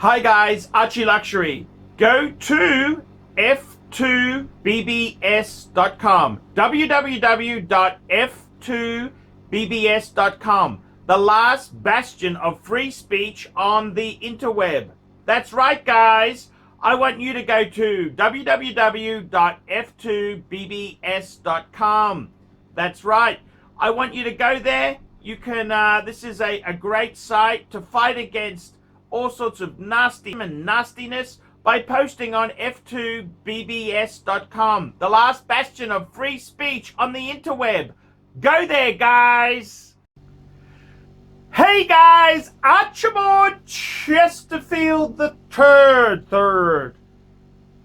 Hi guys, ArchieLuxury. Go to f2bbs.com. www.f2bbs.com. The last bastion of free speech on the interweb. That's right, guys. I want you to go to www.f2bbs.com. That's right. I want you to go there. You can, this is a great site to fight against all sorts of nastiness by posting on f2bbs.com, the last bastion of free speech on the interweb. Go there, guys. Hey guys, Archibald Chesterfield the third.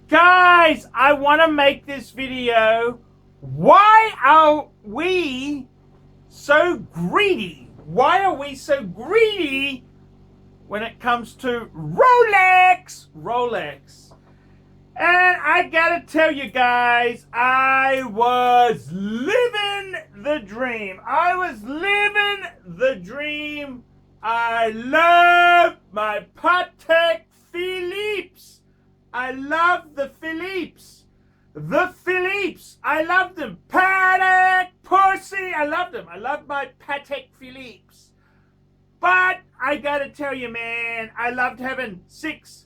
Guys, I want to make this video. Why are we so greedy? Why are we so greedy when it comes to Rolex? And I gotta tell you guys, I was living the dream. I love my Patek Philippe's. I love the Philippe's. I love them. Patek Pussy. I love them. I love my Patek Philippe's. But I gotta tell you, man, I loved having six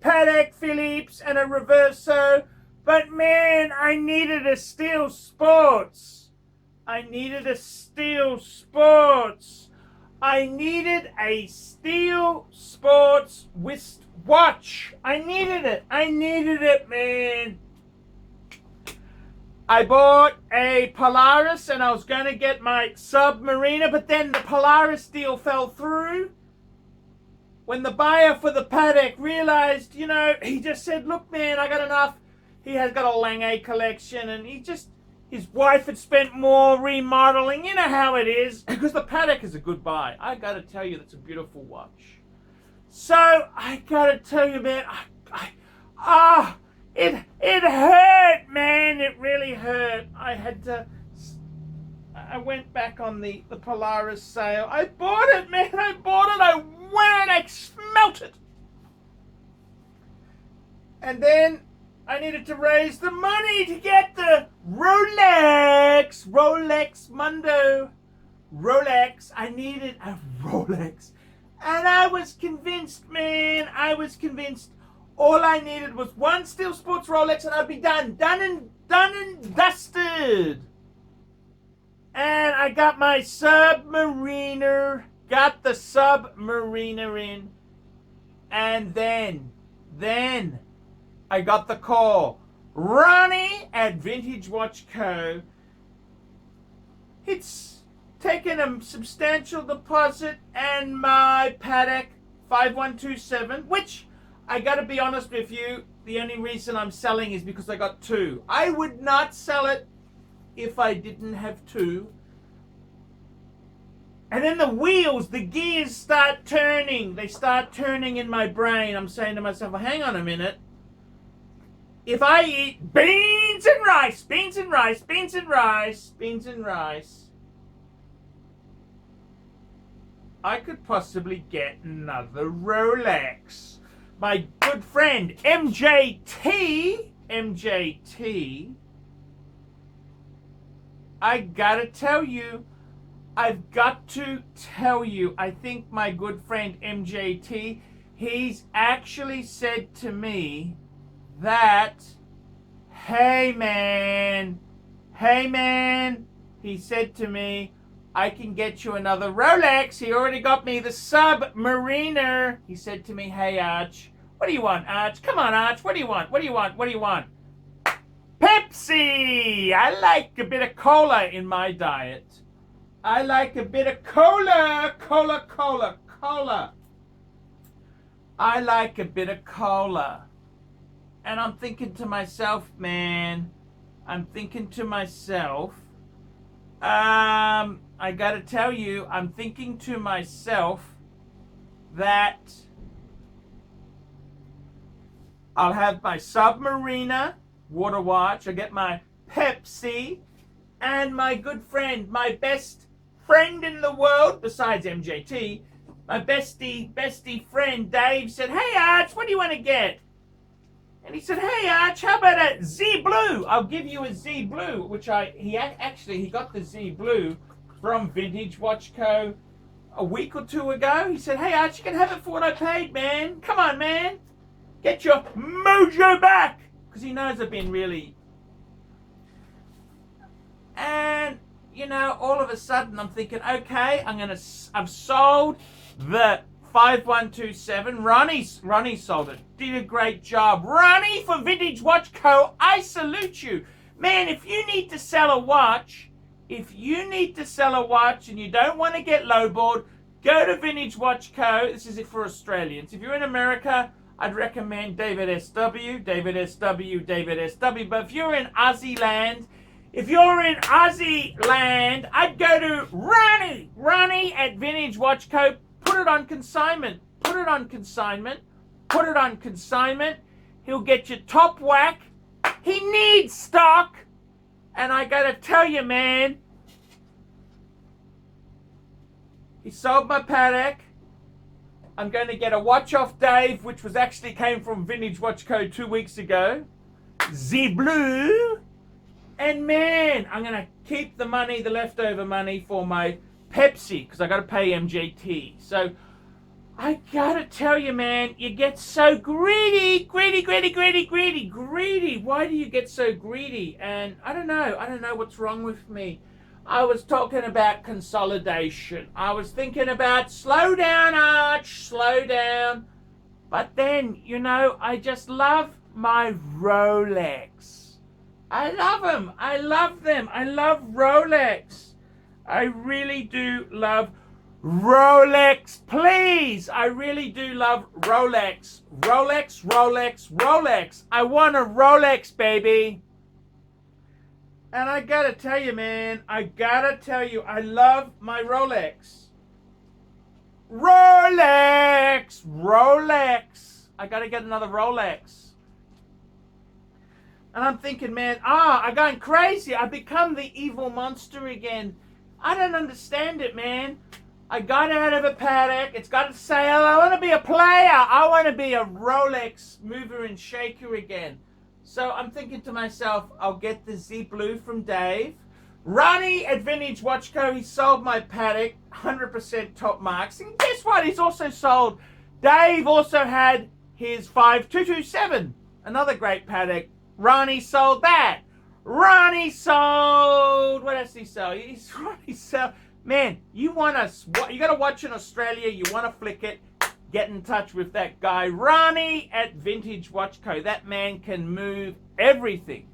Patek Philippe's and a Reverso. But man, I needed a Steel Sports. I needed a Steel Sports, wristwatch. I needed it, man. I bought a Polaris and I was going to get my Submariner, but then the Polaris deal fell through. When the buyer for the Patek realized, he just said, look, man, I got enough. He has got a Lange collection and his wife had spent more remodeling. You know how it is, because the Patek is a good buy. I got to tell you, that's a beautiful watch. So I got to tell you, man, it hurt, man. It really hurt. I went back on the Polaris sale. I bought it, man. I went and I smelt it. And then I needed to raise the money to get the Rolex Mundo. I needed a Rolex. And I was convinced, man. All I needed was one Steel Sports Rolex and I'd be done and dusted. And I got my Submariner, got the Submariner in. And then I got the call. Ronnie at Vintage Watch Co. It's taken a substantial deposit and my Patek 5127, which I gotta be honest with you, the only reason I'm selling is because I got two. I would not sell it if I didn't have two. And then the gears start turning. They start turning in my brain. I'm saying to myself, well, hang on a minute. If I eat beans and rice, I could possibly get another Rolex. My good friend MJT, I've got to tell you, I think my good friend MJT, he's actually said to me that, hey man, he said to me, I can get you another Rolex. He already got me the Submariner. He said to me, hey Arch, what do you want, Arch? Come on, Arch, what do you want? Pepsi! I like a bit of cola in my diet. I like a bit of cola. I like a bit of cola. And I'm thinking to myself, man, I gotta tell you, I'm thinking to myself that I'll have my Submariner water watch, I'll get my Pepsi, and my good friend, my best friend in the world, besides MJT, my bestie friend Dave said, "Hey Arch, what do you want to get?" And he said, "Hey Arch, how about a Z Blue? I'll give you a Z Blue," which he got the Z Blue from Vintage Watch Co. a week or two ago. He said, "Hey Arch, you can have it for what I paid, man. Come on, man. Get your mojo back." Because he knows I've been really... And, you know, all of a sudden I'm thinking, okay, I've sold the 5127. Ronnie sold it. Did a great job. Ronnie for Vintage Watch Co., I salute you. Man, if you need to sell a watch and you don't want to get lowballed, go to Vintage Watch Co. This is it for Australians. If you're in America, I'd recommend David SW. But if you're in Aussie land, I'd go to Ronnie at Vintage Watch Co. Put it on consignment. He'll get you top whack. He needs stock. And I gotta tell you, man, he sold my Patek. I'm going to get a watch off Dave, which came from Vintage Watch Co. 2 weeks ago. Z Blue. And man, I'm going to keep the money, the leftover money for my Pepsi, because I got to pay MJT. So I got to tell you, man, you get so greedy. Why do you get so greedy? And I don't know what's wrong with me. I was talking about consolidation. I was thinking about slow down, Arch, slow down. But then, you know, I just love my Rolex. I love them. I love Rolex. I really do love Rolex, please. I really do love Rolex. Rolex. I want a Rolex, baby. And I gotta tell you, man, I love my Rolex. Rolex. I gotta get another Rolex. And I'm thinking, man, I'm going crazy. I've become the evil monster again. I don't understand it, man. I got out of a Patek. It's got a sale. I want to be a player. I want to be a Rolex mover and shaker again. So I'm thinking to myself, I'll get the Z Blue from Dave. Ronnie at Vintage Watch Co., he sold my Patek, 100% top marks. And guess what? He's also sold. Dave also had his 5227, another great Patek. Ronnie sold that. Ronnie sold. What else did he sell? Ronnie sold. Man, you got to watch in Australia. You want to flick it. Get in touch with that guy, Ronnie at Vintage Watch Co. That man can move everything.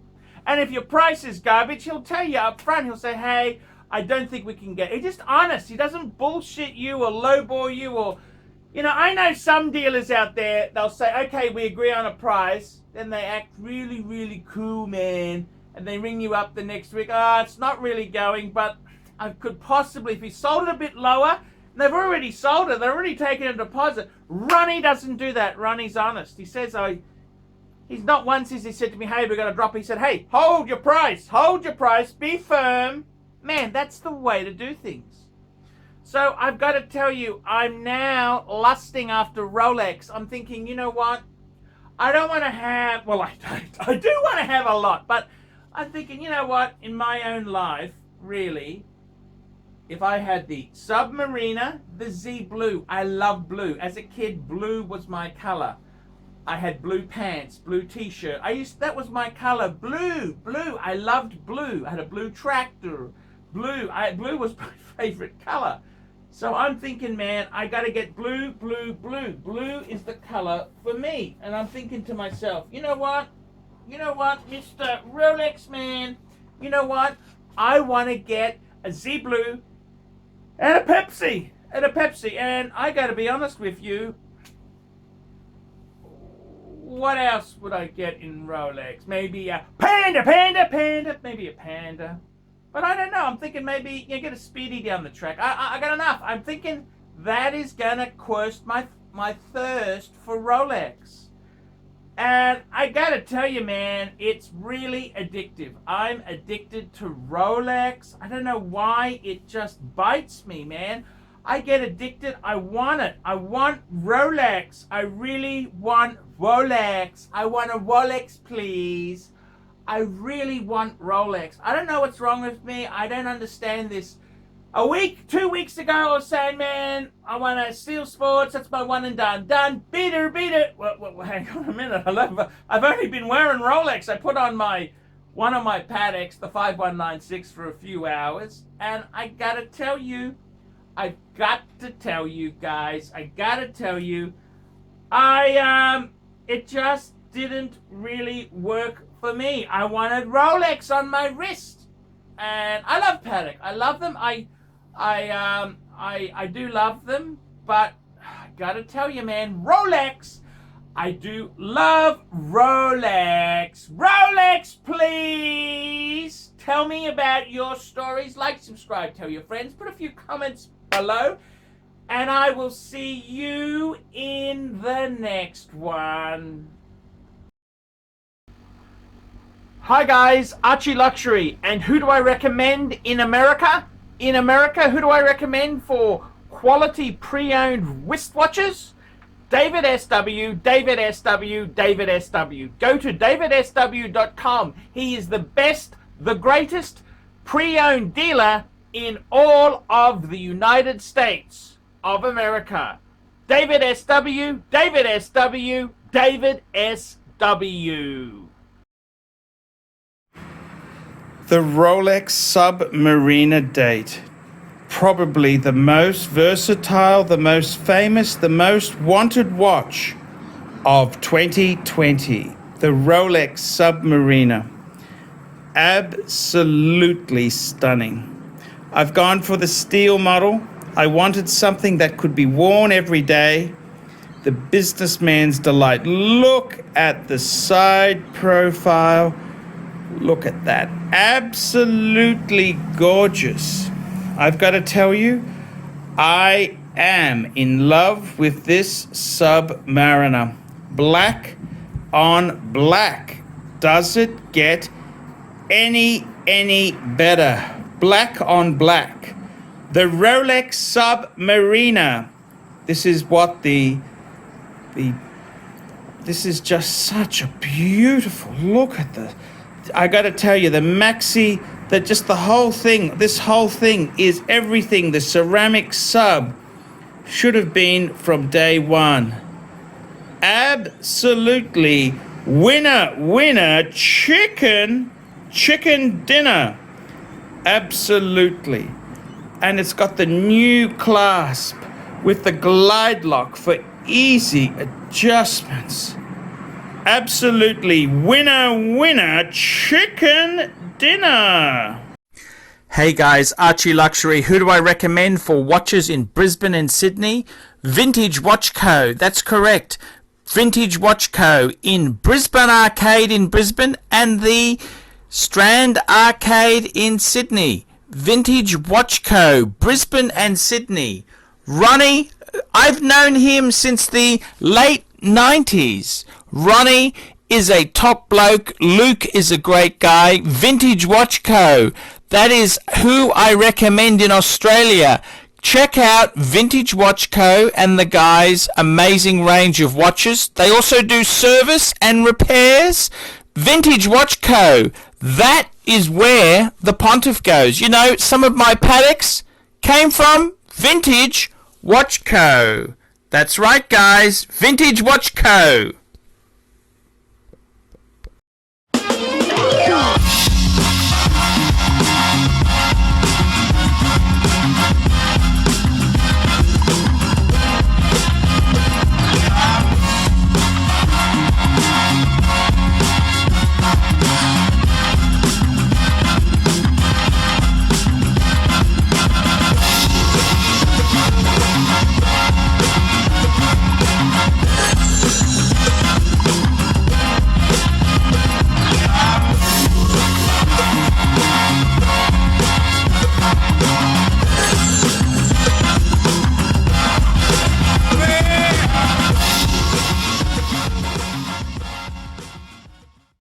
And if your price is garbage, he'll tell you up front. He'll say, hey, I don't think we can get it. He's just honest. He doesn't bullshit you or lowball you or... You know, I know some dealers out there, they'll say, okay, we agree on a price. Then they act really, really cool, man. And they ring you up the next week. It's not really going, but I could possibly, if he sold it a bit lower... They've already sold it. They're already taking a deposit. Ronnie doesn't do that. Ronnie's honest. He says, he's not once has he said to me, hey, we're going to drop. He said, hey, hold your price. Be firm. Man, that's the way to do things. So I've got to tell you, I'm now lusting after Rolex. I'm thinking, you know what? I don't want to have, well, I do want to have a lot, but I'm thinking, you know what? In my own life, really, if I had the Submariner, the Z Blue, I love blue. As a kid, blue was my color. I had blue pants, blue t-shirt. That was my color, blue. I loved blue. I had a blue tractor, blue. Blue was my favorite color. So I'm thinking, man, I got to get blue. Blue is the color for me. And I'm thinking to myself, you know what, Mr. Rolex man, you know what? I want to get a Z Blue and a Pepsi. And I got to be honest with you, what else would I get in Rolex? Maybe a Panda. Maybe a Panda. But I don't know. I'm thinking maybe you get a Speedy down the track. I got enough. I'm thinking that is going to quench my thirst for Rolex. And I got to tell you, man, it's really addictive. I'm addicted to Rolex. I don't know why. It just bites me, man. I get addicted. I want it. I want Rolex. I really want Rolex. I want a Rolex, please. I really want Rolex. I don't know what's wrong with me. I don't understand this. 2 weeks ago, I was saying, man, I want to Steel Sports. That's my one and done. Done. Beat it. Well, hang on a minute. I've only been wearing Rolex. I put on one of my Patek's, the 5196, for a few hours. And I got to tell you, guys, it just didn't really work for me. I wanted Rolex on my wrist. And I love Patek. I love them. I do love them, but I gotta tell you, man, Rolex. I do love Rolex. Rolex, please. Tell me about your stories. Like, subscribe, tell your friends. Put a few comments below. And I will see you in the next one. Hi guys, ArchieLuxury. And who do I recommend in America? In America, who do I recommend for quality pre-owned wristwatches? David SW. Go to davidsw.com. He is the best, the greatest pre-owned dealer in all of the United States of America. David SW. The Rolex Submariner date. Probably the most versatile, the most famous, the most wanted watch of 2020. The Rolex Submariner. Absolutely stunning. I've gone for the steel model. I wanted something that could be worn every day. The businessman's delight. Look at the side profile. Look at that. Absolutely gorgeous. I've got to tell you, I am in love with this Submariner. Black on black. Does it get any better? Black on black. The Rolex Submariner. This is what this is just such a beautiful look at the. I got to tell you, the maxi, that just the whole thing, this whole thing is everything the ceramic sub should have been from day one. Absolutely winner, chicken dinner. Absolutely. And it's got the new clasp with the glide lock for easy adjustments. Absolutely winner, chicken dinner. Hey guys, ArchieLuxury. Who do I recommend for watches in Brisbane and Sydney? Vintage Watch Co. That's correct. Vintage Watch Co. in Brisbane Arcade in Brisbane and the Strand Arcade in Sydney. Vintage Watch Co. Brisbane and Sydney. Ronnie, I've known him since the late 90s. Ronnie is a top bloke. Luke is a great guy. Vintage Watch Co. That is who I recommend in Australia. Check out Vintage Watch Co. and the guys' amazing range of watches. They also do service and repairs. Vintage Watch Co. That is where the Pontiff goes. You know, some of my Patek's came from Vintage Watch Co. That's right, guys. Vintage Watch Co.